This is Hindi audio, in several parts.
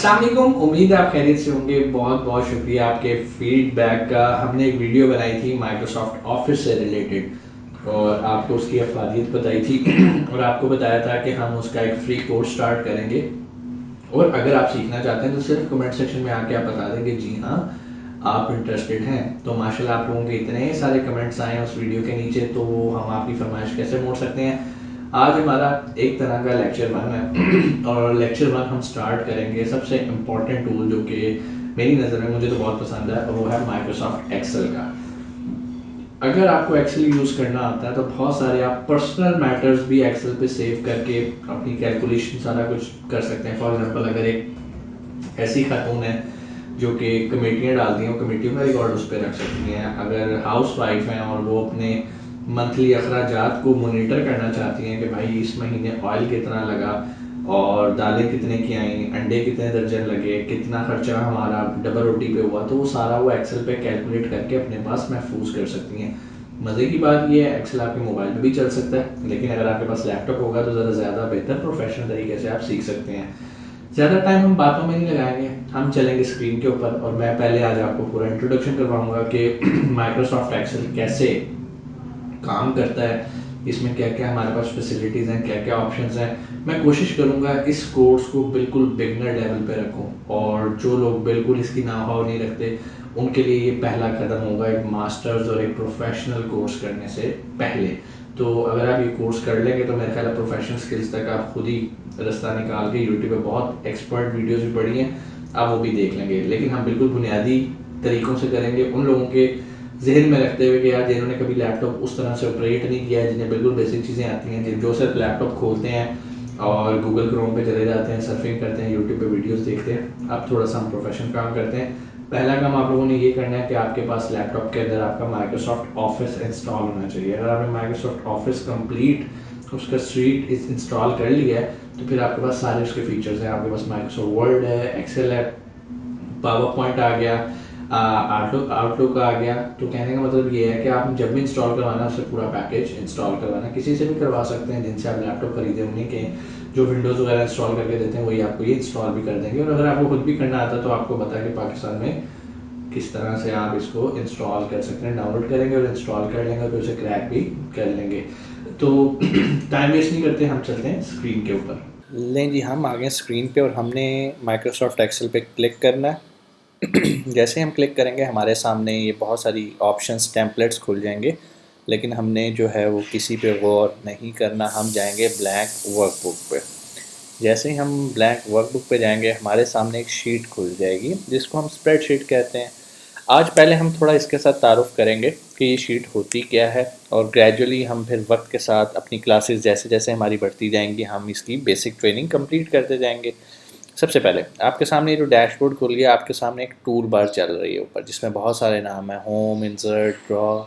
अस्सलाम वालेकुम, उम्मीद है आप खैरियत से होंगे। बहुत बहुत शुक्रिया आपके फीडबैक का। हमने एक वीडियो बनाई थी माइक्रोसॉफ्ट ऑफिस से रिलेटेड और आपको उसकी अफादियत बताई थी और आपको बताया था कि हम उसका एक फ्री कोर्स स्टार्ट करेंगे और अगर आप सीखना चाहते हैं तो सिर्फ कमेंट सेक्शन में आके आप बता देंगे जी हाँ आप इंटरेस्टेड हैं। तो माशाल्लाह आप लोगों के इतने सारे कमेंट्स आए उस वीडियो के नीचे, तो हम आपकी फरमाइश कैसे मोड़ सकते हैं। आज हमारा एक तरह का लेक्चर 1 है और लेक्चर 1 हम स्टार्ट करेंगे सबसे इम्पोर्टेंट टूल जो कि मेरी नज़र में मुझे तो बहुत पसंद है, और वो है माइक्रोसॉफ्ट एक्सेल का। अगर आपको एक्सेल यूज़ करना आता है तो बहुत सारे आप पर्सनल मैटर्स भी एक्सेल पे सेव करके अपनी कैलकुलेशन सारा कुछ कर सकते हैं। फॉर एग्जांपल अगर एक ऐसी खातून है जो कि कमेटियाँ डालती हैं, कमेटियों का रिकॉर्ड उस पर रख सकती हैं। अगर हाउस वाइफ हैं और वो अपने मंथली अखराजात को मोनिटर करना चाहती हैं कि भाई इस महीने ऑयल कितना लगा और दालें कितने की आई, अंडे कितने दर्जन लगे, कितना खर्चा हमारा डबल रोटी पे हुआ, तो वो सारा वो एक्सेल पे कैलकुलेट करके अपने पास महफूज कर सकती हैं। मज़े की बात ये है एक्सेल आपके मोबाइल पे भी चल सकता है, लेकिन अगर आपके पास लैपटॉप होगा तो ज़्यादा बेहतर प्रोफेशनल तरीके से आप सीख सकते हैं। ज़्यादा टाइम हम बातों में नहीं लगाएंगे, हम चलेंगे स्क्रीन के ऊपर और मैं पहले आज आपको पूरा इंट्रोडक्शन करवाऊंगा कि माइक्रोसॉफ्ट एक्सेल कैसे काम करता है, इसमें क्या क्या हमारे पास फैसिलिटीज़ हैं, क्या क्या ऑप्शंस हैं। मैं कोशिश करूंगा इस कोर्स को बिल्कुल बिगनर लेवल पे रखूं और जो लोग बिल्कुल इसकी नाहाव नहीं रखते उनके लिए ये पहला कदम होगा एक मास्टर्स और एक प्रोफेशनल कोर्स करने से पहले। तो अगर आप ये कोर्स कर लेंगे तो मेरे ख्याल है प्रोफेशनल स्किल्स तक आप खुद ही रास्ता निकाल के यूट्यूब पे बहुत एक्सपर्ट वीडियोज़ भी पड़ी हैं, आप वो भी देख लेंगे। लेकिन हम बिल्कुल बुनियादी तरीक़ों से करेंगे, उन लोगों के जहन में रखते हुए कि यार जिन्होंने कभी लैपटॉप उस तरह से ऑपरेट नहीं किया है, जिन्हें बिल्कुल बेसिक चीज़ें आती हैं, जो सिर्फ लैपटॉप खोलते हैं और गूगल क्रोम पे चले जाते हैं, सर्फिंग करते हैं, यूट्यूब पे वीडियोस देखते हैं। अब थोड़ा सा हम प्रोफेशनल काम करते हैं। पहला काम आप लोगों ने ये करना है कि आपके पास लैपटॉप के अंदर आपका माइक्रोसॉफ्ट ऑफिस इंस्टॉल होना चाहिए। अगर आपने माइक्रोसॉफ्ट ऑफिस कंप्लीट उसका स्ट्रीट इंस्टॉल कर लिया है तो फिर आपके पास सारे उसके फीचर्स हैं। आपके पास माइक्रोसॉफ्ट वर्ड है, एक्सेल है, पावर पॉइंट आ गया, आउटलुक आ गया। तो कहने का मतलब ये है कि आप जब भी इंस्टॉल करवाना है उससे पूरा पैकेज इंस्टॉल करवाना, किसी से भी करवा सकते हैं जिनसे आप लैपटॉप खरीदे उन्हीं के जो विंडोज़ वगैरह इंस्टॉल करके देते हैं वही आपको ये इंस्टॉल भी कर देंगे। और अगर आपको खुद भी करना आता है तो आपको पता है कि पाकिस्तान में किस तरह से आप इसको इंस्टॉल कर सकते हैं। डाउनलोड करेंगे और इंस्टॉल कर लेंगे तो उसे क्रैक भी कर लेंगे। तो टाइम वेस्ट नहीं करते, हम चलते हैं स्क्रीन के ऊपर। लें जी, हम आ गए स्क्रीन पे और हमने माइक्रोसॉफ्ट एक्सेल पे क्लिक करना है। जैसे हम क्लिक करेंगे हमारे सामने ये बहुत सारी ऑप्शंस टेम्पलेट्स खुल जाएंगे, लेकिन हमने जो है वो किसी पे गौर नहीं करना। हम जाएंगे ब्लैंक वर्कबुक पे। जैसे ही हम ब्लैंक वर्कबुक पे जाएंगे हमारे सामने एक शीट खुल जाएगी जिसको हम स्प्रेडशीट कहते हैं। आज पहले हम थोड़ा इसके साथ तारुफ करेंगे कि ये शीट होती क्या है, और ग्रेजुअली हम फिर वक्त के साथ अपनी क्लासेस जैसे जैसे हमारी बढ़ती जाएंगी हम इसकी बेसिक ट्रेनिंग कंप्लीट करते जाएंगे। सबसे पहले आपके सामने जो डैशबोर्ड खुल गया, आपके सामने एक टूल बार चल रही है ऊपर जिसमें बहुत सारे नाम है: home, insert, draw,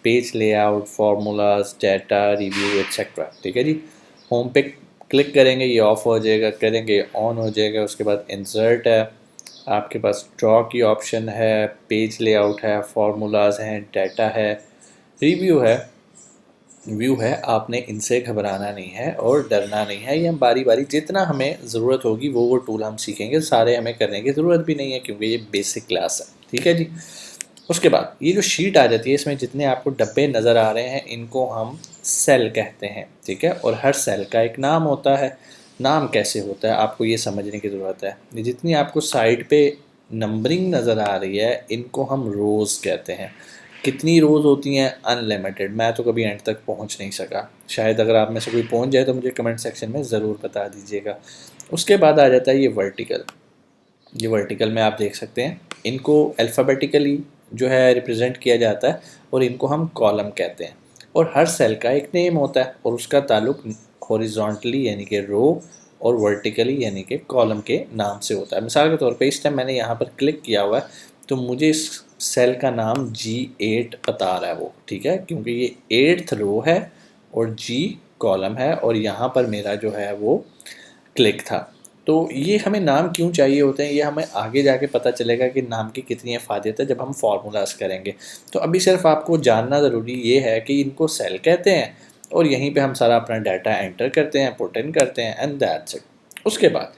page layout, formulas, data, review, etcetera. ठीक है जी। होम पे क्लिक करेंगे ये ऑफ हो जाएगा, करेंगे ऑन हो जाएगा। उसके बाद इंसर्ट है, आपके पास ड्रॉ की ऑप्शन है, पेज लेआउट है, फार्मूलाज हैं, डाटा है, रिव्यू है, व्यू है। आपने इनसे घबराना नहीं है और डरना नहीं है। ये हम बारी बारी जितना हमें ज़रूरत होगी वो टूल हम सीखेंगे, सारे हमें करने की ज़रूरत भी नहीं है क्योंकि ये बेसिक क्लास है। ठीक है जी। उसके बाद ये जो शीट आ जाती है इसमें जितने आपको डब्बे नज़र आ रहे हैं इनको हम सेल कहते हैं। ठीक है, और हर सेल का एक नाम होता है। नाम कैसे होता है आपको ये समझने की ज़रूरत है। ये जितनी आपको साइड पे नंबरिंग नज़र आ रही है इनको हम रोज़ कहते हैं। कितनी रोज़ होती हैं? अनलिमिटेड। मैं तो कभी एंड तक पहुंच नहीं सका, शायद अगर आप में से कोई पहुंच जाए तो मुझे कमेंट सेक्शन में ज़रूर बता दीजिएगा। उसके बाद आ जाता है ये वर्टिकल। ये वर्टिकल में आप देख सकते हैं इनको अल्फ़ाबेटिकली जो है रिप्रेजेंट किया जाता है और इनको हम कॉलम कहते हैं। और हर सेल का एक नेम होता है और उसका ताल्लुक हॉरिजॉन्टली यानी कि रो और वर्टिकली यानी कि कॉलम के नाम से होता है। मिसाल के तौर पे इस टाइम मैंने यहाँ पर क्लिक किया हुआ है तो मुझे इस सेल का नाम G8 बता रहा है वो। ठीक है, क्योंकि ये 8th रो है और G कॉलम है और यहाँ पर मेरा जो है वो क्लिक था। तो ये हमें नाम क्यों चाहिए होते हैं ये हमें आगे जाके पता चलेगा कि नाम की कितनी अफादियत है जब हम फार्मूलाज करेंगे। तो अभी सिर्फ आपको जानना ज़रूरी ये है कि इनको सेल कहते हैं और यहीं पे हम सारा अपना डाटा एंटर करते हैं, पुट इन करते हैं, एंड दैट्स इट। उसके बाद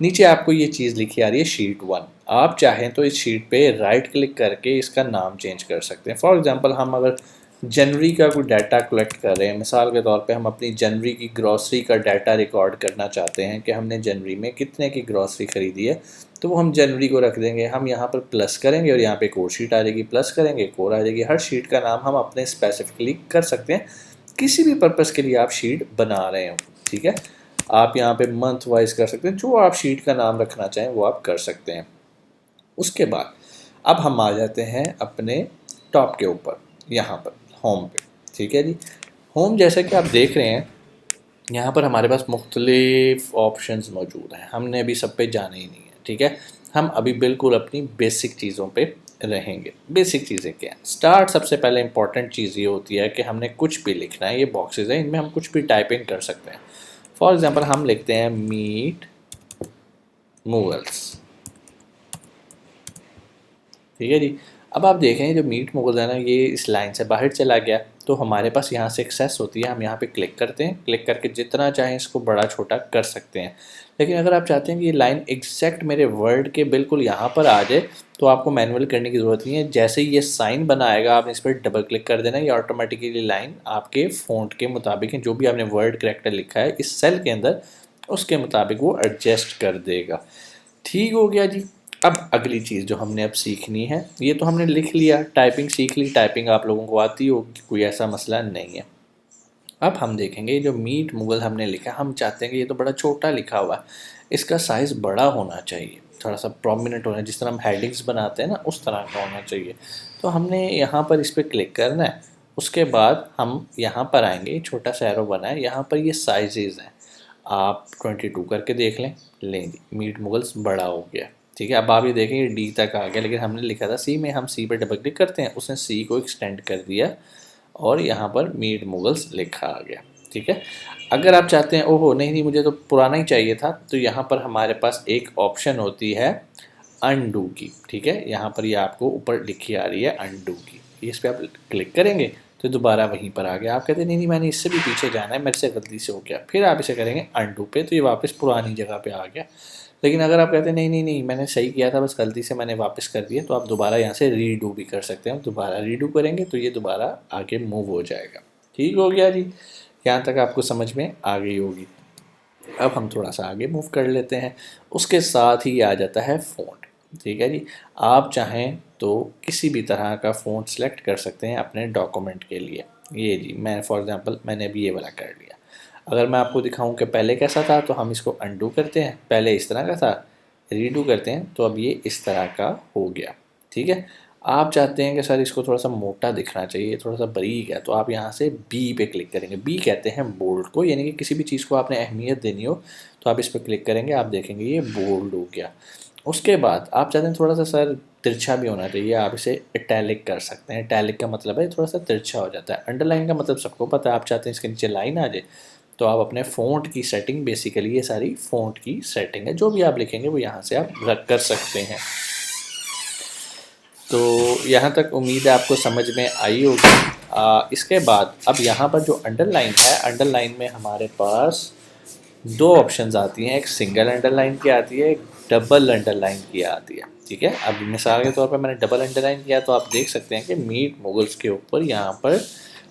नीचे आपको ये चीज़ लिखी आ रही है शीट 1। आप चाहें तो इस शीट पे राइट क्लिक करके इसका नाम चेंज कर सकते हैं। फॉर एग्जांपल हम अगर जनवरी का कोई डाटा कलेक्ट कर रहे हैं, मिसाल के तौर पे हम अपनी जनवरी की ग्रॉसरी का डाटा रिकॉर्ड करना चाहते हैं कि हमने जनवरी में कितने की ग्रॉसरी ख़रीदी है, तो वो हम जनवरी को रख देंगे। हम यहाँ पर प्लस करेंगे और यहाँ पे एक और शीट आ जाएगी, प्लस करेंगे एक और आ जाएगी। हर शीट का नाम हम अपने स्पेसिफिकली कर सकते हैं, किसी भी पर्पज़ के लिए आप शीट बना रहे हो, ठीक है। आप यहाँ पे मंथ वाइज कर सकते हैं, जो आप शीट का नाम रखना चाहें वो आप कर सकते हैं। उसके बाद अब हम आ जाते हैं अपने टॉप के ऊपर, यहाँ पर होम पे, ठीक है जी। होम जैसा कि आप देख रहे हैं यहाँ पर हमारे पास मुख्तलिफ ऑप्शंस मौजूद हैं, हमने अभी सब पे जाना ही नहीं है, ठीक है। हम अभी बिल्कुल अपनी बेसिक चीज़ों पे रहेंगे। बेसिक चीज़ें क्या हैं? स्टार्ट सबसे पहले इंपॉर्टेंट चीज़ ये होती है कि हमने कुछ भी लिखना है। ये बॉक्सेस हैं, इनमें हम कुछ भी टाइपिंग कर सकते हैं। फॉर एग्जांपल हम लिखते हैं मीट मुगल्स, ठीक है जी। अब आप देखें जो मीट मुगल्स है ना, ये इस लाइन से बाहर चला गया, तो हमारे पास यहाँ से एक्सेस होती है। हम यहाँ पे क्लिक करते हैं, क्लिक करके जितना चाहें इसको बड़ा छोटा कर सकते हैं। लेकिन अगर आप चाहते हैं कि ये लाइन एग्जैक्ट मेरे वर्ड के बिल्कुल यहाँ पर आ जाए, तो आपको मैनुअल करने की ज़रूरत नहीं है। जैसे ही ये साइन बनाएगा आपने इस पर डबल क्लिक कर देना, ये ऑटोमेटिकली लाइन आपके फ़ॉन्ट के मुताबिक है, जो भी आपने वर्ड करैक्टर लिखा है इस सेल के अंदर उसके मुताबिक वो एडजस्ट कर देगा। ठीक हो गया जी। अब अगली चीज़ जो हमने अब सीखनी है, ये तो हमने लिख लिया, टाइपिंग सीख ली, टाइपिंग आप लोगों को आती होगी, कोई ऐसा मसला नहीं है। अब हम देखेंगे जो मीट मुगल हमने लिखा, हम चाहते हैं कि ये तो बड़ा छोटा लिखा हुआ है, इसका साइज़ बड़ा होना चाहिए, थोड़ा सा प्रोमिनेंट होना, जिस तरह हम हेडिंग्स बनाते हैं ना उस तरह का होना चाहिए। तो हमने यहाँ पर इस पर क्लिक करना है। उसके बाद हम यहाँ पर आएंगे, छोटा सा एरो बना है, यहाँ पर ये साइजेज़ हैं, आप 22 करके देख लें। लें जी, मीट मुगल्स बड़ा हो गया, ठीक है। अब आप ये देखें ये डी तक आ गया, लेकिन हमने लिखा था सी में, हम सी पर डबल क्लिक करते हैं, उसने सी को एक्सटेंड कर दिया और यहाँ पर मीट मुगल्स लिखा आ गया, ठीक है। अगर आप चाहते हैं ओहो नहीं मुझे तो पुराना ही चाहिए था, तो यहाँ पर हमारे पास एक ऑप्शन होती है अनडू की, ठीक है। यहाँ पर ये आपको ऊपर लिखी आ रही है अनडू की, इस पर आप क्लिक करेंगे तो दोबारा वहीं पर आ गया। आप कहते हैं नहीं मैंने इससे भी पीछे जाना है, मेरे से गलती से हो गया, फिर आप इसे करेंगे अनडू पे, तो ये वापस पुरानी जगह पे आ गया। लेकिन अगर आप कहते हैं नहीं मैंने सही किया था, बस गलती से मैंने वापस कर दिया, तो आप दोबारा यहाँ से रीडू भी कर सकते हैं। दोबारा रीडू करेंगे तो ये दोबारा आगे मूव हो जाएगा। ठीक हो गया जी, यहाँ तक आपको समझ में आ गई होगी। अब हम थोड़ा सा आगे मूव कर लेते हैं। उसके साथ ही आ जाता है फ़ॉन्ट, ठीक है जी। आप चाहें तो किसी भी तरह का फ़ॉन्ट सेलेक्ट कर सकते हैं अपने डॉक्यूमेंट के लिए। ये जी मैं फॉर एग्ज़ाम्पल मैंने अभी ये वाला कर लिया। अगर मैं आपको दिखाऊं कि पहले कैसा था, तो हम इसको अंडू करते हैं, पहले इस तरह का था, रीडू करते हैं तो अब ये इस तरह का हो गया, ठीक है। आप चाहते हैं कि सर इसको थोड़ा सा मोटा दिखना चाहिए, थोड़ा सा बारीक है, तो आप यहाँ से बी पे क्लिक करेंगे। बी कहते हैं बोल्ड को, यानी कि किसी भी चीज़ को आपने अहमियत देनी हो तो आप इस पर क्लिक करेंगे, आप देखेंगे ये बोल्ड हो गया। उसके बाद आप चाहते हैं थोड़ा सा सर तिरछा भी होना चाहिए, आप इसे इटैलिक कर सकते हैं। इटैलिक का मतलब है थोड़ा सा तिरछा हो जाता है। अंडरलाइन का मतलब सबको पता है, आप चाहते हैं इसके नीचे लाइन आ जाए, तो आप अपने फ़ॉन्ट की सेटिंग, बेसिकली ये सारी फ़ॉन्ट की सेटिंग है, जो भी आप लिखेंगे वो यहाँ से आप रख कर सकते हैं। तो यहाँ तक उम्मीद है आपको समझ में आई होगी। इसके बाद अब यहाँ पर जो अंडरलाइन है, अंडरलाइन में हमारे पास दो ऑप्शंस आती हैं, एक सिंगल अंडरलाइन की आती है, एक डबल अंडरलाइन की आती है, ठीक है। अब मिसाल के तौर पर मैंने डबल अंडरलाइन किया, तो आप देख सकते हैं कि मीट मुगल्स के ऊपर यहाँ पर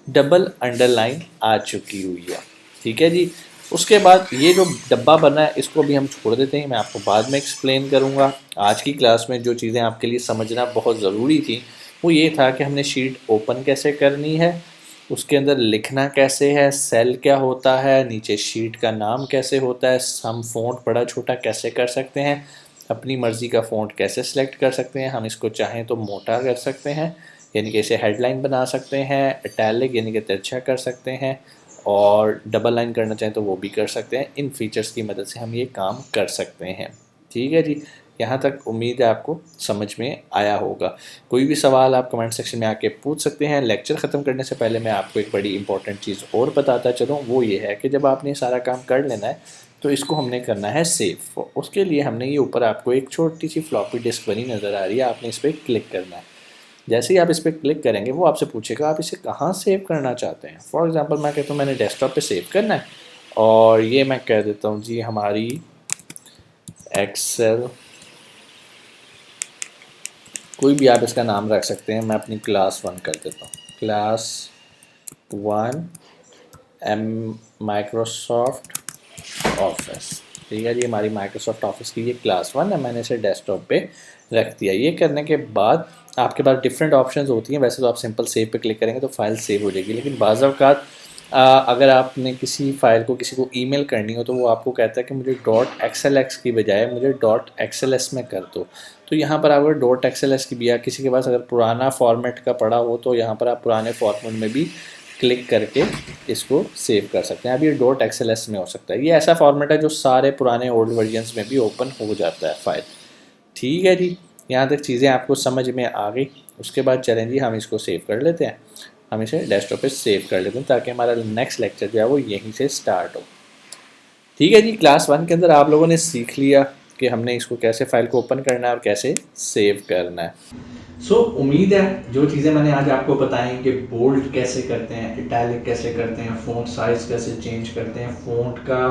डबल अंडरलाइन आ चुकी हुई है, ठीक है जी। उसके बाद ये जो डब्बा बना है इसको भी हम छोड़ देते हैं, मैं आपको बाद में एक्सप्लेन करूँगा। आज की क्लास में जो चीज़ें आपके लिए समझना बहुत ज़रूरी थी वो ये था कि हमने शीट ओपन कैसे करनी है, उसके अंदर लिखना कैसे है, सेल क्या होता है, नीचे शीट का नाम कैसे होता है, हम फ़ॉन्ट बड़ा छोटा कैसे कर सकते हैं, अपनी मर्ज़ी का फ़ॉन्ट कैसे सिलेक्ट कर सकते हैं। हम इसको चाहें तो मोटा कर सकते हैं, यानी कि इसे हेडलाइन बना सकते हैं, इटैलिक यानी कि तिरछा कर सकते हैं, और डबल लाइन करना चाहें तो वो भी कर सकते हैं। इन फीचर्स की मदद से हम ये काम कर सकते हैं, ठीक है जी। यहाँ तक उम्मीद है आपको समझ में आया होगा। कोई भी सवाल आप कमेंट सेक्शन में आके पूछ सकते हैं। लेक्चर ख़त्म करने से पहले मैं आपको एक बड़ी इंपॉर्टेंट चीज़ और बताता चलूँ, वो ये है कि जब आपने सारा काम कर लेना है तो इसको हमने करना है सेव। उसके लिए हमने ये ऊपर आपको एक छोटी सी फ्लॉपी डिस्क बनी नज़र आ रही है, आपने इस पर क्लिक करना है। जैसे ही आप इस पर क्लिक करेंगे वो आपसे पूछेगा आप इसे कहाँ सेव करना चाहते हैं। फॉर एग्जांपल मैं कहता हूँ मैंने डेस्कटॉप पे सेव करना है, और ये मैं कह देता हूँ जी हमारी एक्सेल, कोई भी आप इसका नाम रख सकते हैं, मैं अपनी क्लास 1 कर देता हूँ, क्लास 1 एम माइक्रोसॉफ्ट ऑफिस। ठीक है जी, हमारी माइक्रोसॉफ्ट ऑफिस की ये क्लास 1 है, मैंने इसे डेस्कटॉप पे रख दिया। ये करने के बाद आपके पास डिफरेंट ऑप्शंस होती हैं। वैसे तो आप सिंपल सेव पे क्लिक करेंगे तो फाइल सेव हो जाएगी, लेकिन बाज़ औक़ात अगर आपने किसी फ़ाइल को किसी को ईमेल करनी हो तो वो आपको कहता है कि मुझे .xlx की बजाय मुझे .xls में कर दो। तो यहाँ पर अगर .xls की भी, या किसी के पास अगर पुराना फॉर्मेट का पड़ा हो तो यहाँ पर आप पुराने फॉर्मेट में भी क्लिक करके इसको सेव कर सकते हैं। अब ये .xls में हो सकता है। ये ऐसा फॉर्मेट है जो सारे पुराने ओल्ड वर्जन्स में भी ओपन हो जाता है फ़ाइल। ठीक है जी, यहाँ तक चीज़ें आपको समझ में आ गई। उसके बाद चलें जी, हम इसको सेव कर लेते हैं। हम इसे डेस्कटॉप पे सेव कर लेते हैं ताकि हमारा नेक्स्ट लेक्चर जो है वो यहीं से स्टार्ट हो। ठीक है जी, क्लास 1 के अंदर आप लोगों ने सीख लिया कि हमने इसको कैसे फ़ाइल को ओपन करना है और कैसे सेव करना है। उम्मीद है जो चीज़ें मैंने आज आपको बताई कि बोल्ड कैसे करते हैं, इटैलिक कैसे करते हैं, फ़ॉन्ट साइज़ कैसे चेंज करते हैं, फ़ॉन्ट का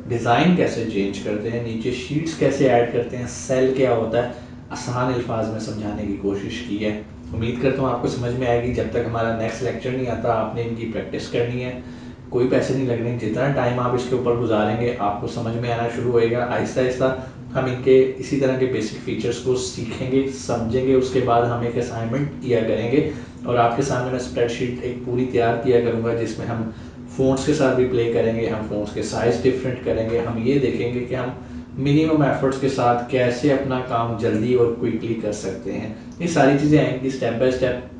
डिज़ाइन कैसे चेंज करते हैं, नीचे शीट्स कैसे ऐड करते हैं, सेल क्या होता है, आसान अल्फाज में समझाने की कोशिश की है। उम्मीद करता हूँ आपको समझ में आएगी। जब तक हमारा नेक्स्ट लेक्चर नहीं आता आपने इनकी प्रैक्टिस करनी है, कोई पैसे नहीं लगने। जितना टाइम आप इसके ऊपर गुजारेंगे आपको समझ में आना शुरू होएगा। आहिस्ता आहिस्ता हम इनके इसी तरह के बेसिक फीचर्स को सीखेंगे, समझेंगे। उसके बाद हम एक असाइनमेंट किया करेंगे और आपके सामने मैं स्प्रेडशीट एक पूरी तैयार किया करूँगा जिसमें हम फ़ॉन्ट्स के साथ भी प्ले करेंगे, हम फ़ॉन्ट्स के साइज़ डिफरेंट करेंगे। हम ये देखेंगे कि हम मिनिमम एफर्ट्स के साथ कैसे अपना काम जल्दी और क्विकली कर सकते हैं। ये सारी चीज़ें आएंगी स्टेप बाय स्टेप।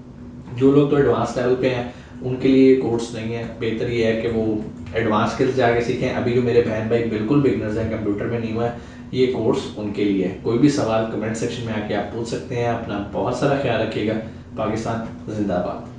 जो लोग तो एडवांस लेवल पे हैं उनके लिए कोर्स नहीं है। बेहतर ये है कि वो एडवांस स्किल्स जाके सीखें। अभी जो मेरे बहन भाई बिल्कुल बिगनर्स हैं, कंप्यूटर में नहीं हुआ है, ये कोर्स उनके लिए है। कोई भी सवाल कमेंट सेक्शन में आके आप पूछ सकते हैं। अपना बहुत सारा ख्याल रखिएगा। पाकिस्तान जिंदाबाद।